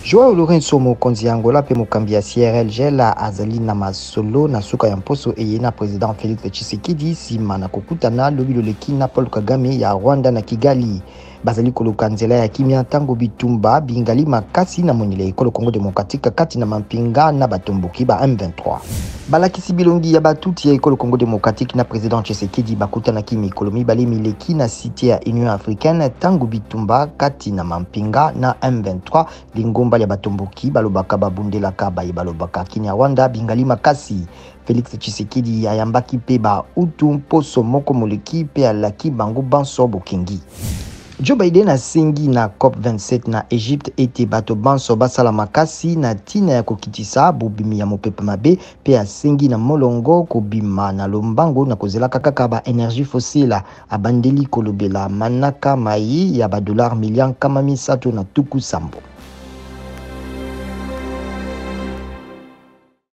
Joao Lourenço mokonzi ya Angola pe mokambi ya CRLG la azali na masolo na suka ya mposo eye na president Félix Tshisekedi nsima na kokutana lobi loleki na Paul Kagame ya Rwanda na Kigali. Bazali koluka nzela ya kimia ntango bitumba bingali makasi na monile ekolo Congo Démocratique kati na mampinga na batomboki ba M23. Balakisi bilongi ya batuti ya ekolo Congo Démocratique na president Tshisekedi bakutana mikolo mibale mileki na cité ya Union Africaine tango bitumba kati na mampinga na M23 lingomba ya batomboki balobaka babundelaka baye balobaka Kinyarwanda bingali makasi. Félix Tshisekedi ayambaki pe ba utu mposo moko moleki pe alaki bango banso bokengi. Joe Biden asengi na COP27 na Egypte ete bato banso basala makasi na tina ya kokitisa bobimi ya mopepe mabe pe asengi na molongo kobima na lombango na kozelaka kaka ba énergie fossile abandeli kolobela manaka mai ya ba dollar million kama misato na tuku sambo.